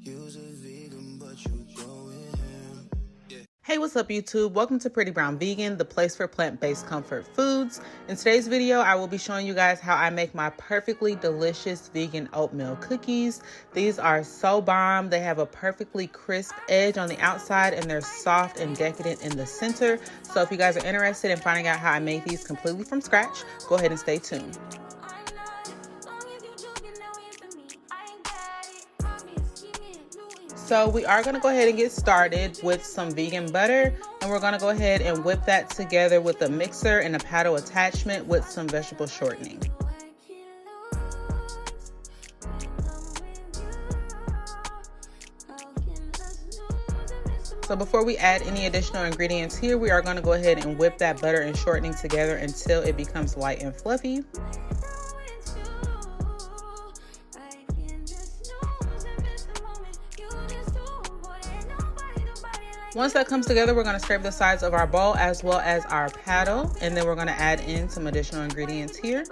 Hey, what's up YouTube? Welcome to Pretty Brown Vegan, the place for plant-based comfort foods. In today's video, I will be showing you guys how I make my perfectly delicious vegan oatmeal cookies. These are so bomb. They have a perfectly crisp edge on the outside and they're soft and decadent in the center. So if you guys are interested in finding out how I make these completely from scratch, go ahead and stay tuned. So we are going to go ahead and get started with some vegan butter, and we're going to go ahead and whip that together with a mixer and a paddle attachment with some vegetable shortening. So before we add any additional ingredients here, we are going to go ahead and whip that butter and shortening together until it becomes light and fluffy. Once that comes together, we're going to scrape the sides of our bowl as well as our paddle, and then we're going to add in some additional ingredients here.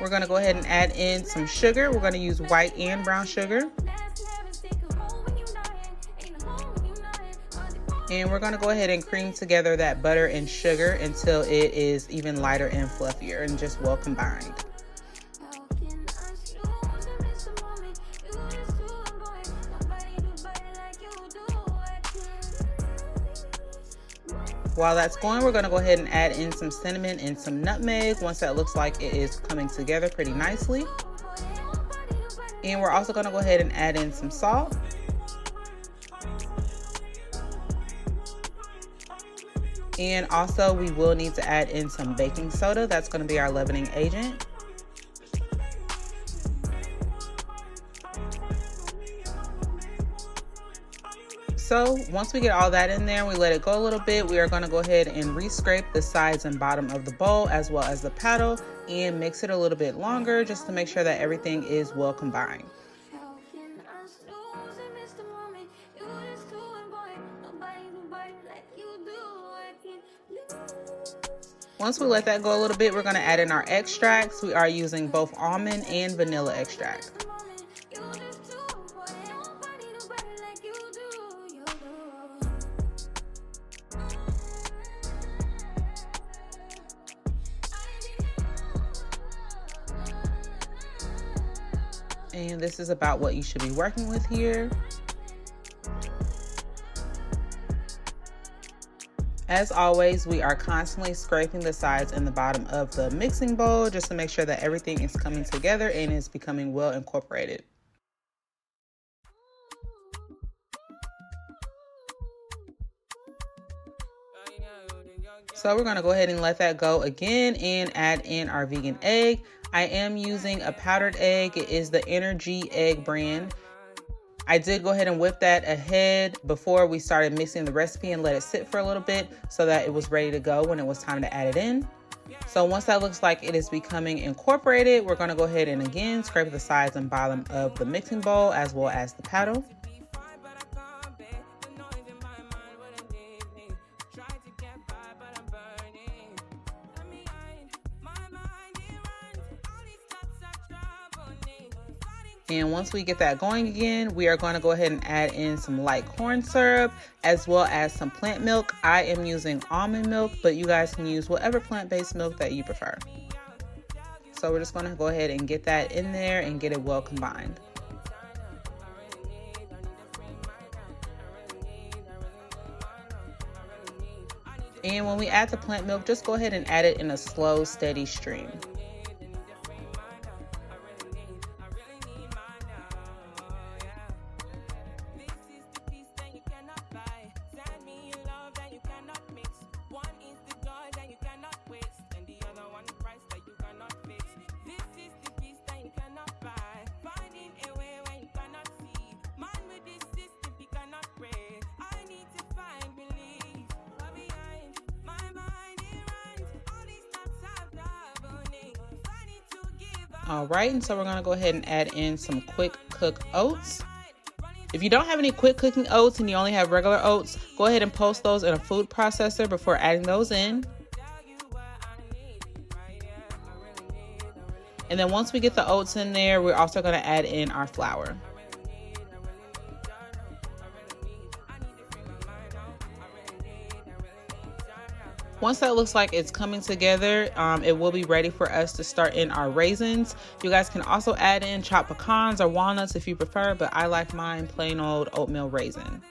We're going to go ahead and add in some sugar. We're going to use white and brown sugar. And we're going to go ahead and cream together that butter and sugar until it is even lighter and fluffier and just well combined. While that's going, we're going to go ahead and add in some cinnamon and some nutmeg once that looks like it is coming together pretty nicely. And we're also going to go ahead and add in some salt. And also we will need to add in some baking soda. That's going to be our leavening agent. So once we get all that in there, we let it go a little bit, we are going to go ahead and re-scrape the sides and bottom of the bowl as well as the paddle and mix it a little bit longer just to make sure that everything is well combined. Once we let that go a little bit, we're going to add in our extracts. We are using both almond and vanilla extract. And this is about what you should be working with here. As always, we are constantly scraping the sides and the bottom of the mixing bowl just to make sure that everything is coming together and is becoming well incorporated. So we're going to go ahead and let that go again and add in our vegan egg. I am using a powdered egg. It is the Energy Egg brand. I did go ahead and whip that ahead before we started mixing the recipe and let it sit for a little bit so that it was ready to go when it was time to add it in. So once that looks like it is becoming incorporated, we're going to go ahead and again scrape the sides and bottom of the mixing bowl as well as the paddle. And once we get that going again, we are going to go ahead and add in some light corn syrup as well as some plant milk. I am using almond milk, but you guys can use whatever plant-based milk that you prefer. So we're just going to go ahead and get that in there and get it well combined. And when we add the plant milk, just go ahead and add it in a slow, steady stream. All right, and so we're gonna go ahead and add in some quick cook oats. If you don't have any quick cooking oats and you only have regular oats, go ahead and post those in a food processor before adding those in. And then once we get the oats in there, we're also gonna add in our flour. Once that looks like it's coming together, it will be ready for us to start in our raisins. You guys can also add in chopped pecans or walnuts if you prefer, but I like mine plain old oatmeal raisin.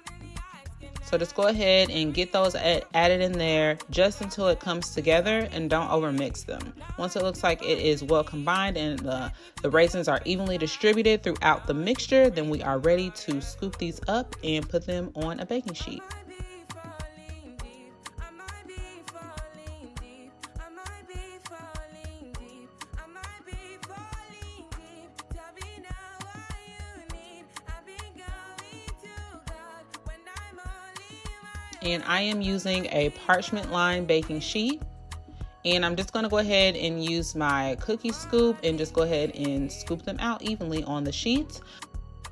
So just go ahead and get those added in there just until it comes together, and don't overmix them. Once it looks like it is well combined and the raisins are evenly distributed throughout the mixture, then we are ready to scoop these up and put them on a baking sheet. And I am using a parchment lined baking sheet, and I'm just going to go ahead and use my cookie scoop and just go ahead and scoop them out evenly on the sheets.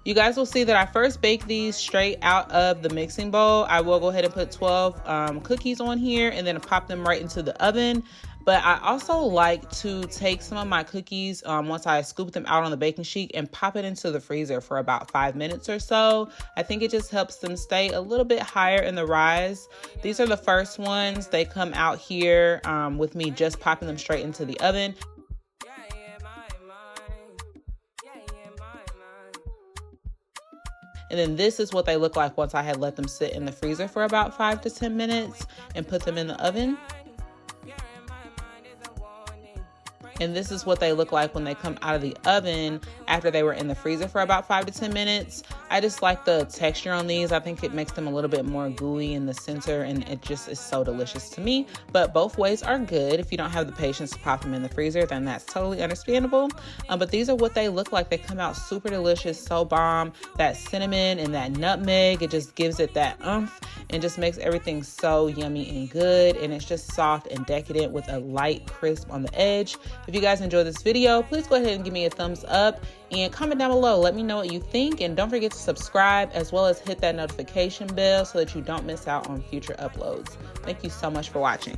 You guys will see that I first bake these straight out of the mixing bowl. I will go ahead and put 12 cookies on here and then pop them right into the oven. But I also like to take some of my cookies once I scoop them out on the baking sheet and pop it into the freezer for about 5 minutes or so. I think it just helps them stay a little bit higher in the rise. These are the first ones. They come out here with me just popping them straight into the oven. And then this is what they look like once I had let them sit in the freezer for about 5 to 10 minutes and put them in the oven. And this is what they look like when they come out of the oven after they were in the freezer for about 5 to 10 minutes. I just like the texture on these. I think it makes them a little bit more gooey in the center, and it just is so delicious to me. But both ways are good. If you don't have the patience to pop them in the freezer, then that's totally understandable. But these are what they look like. They come out super delicious, so bomb. That cinnamon and that nutmeg, it just gives it that oomph and just makes everything so yummy and good. And it's just soft and decadent with a light crisp on the edge. If you guys enjoyed this video, please go ahead and give me a thumbs up and comment down below. Let me know what you think, and don't forget to subscribe as well as hit that notification bell so that you don't miss out on future uploads. Thank you so much for watching.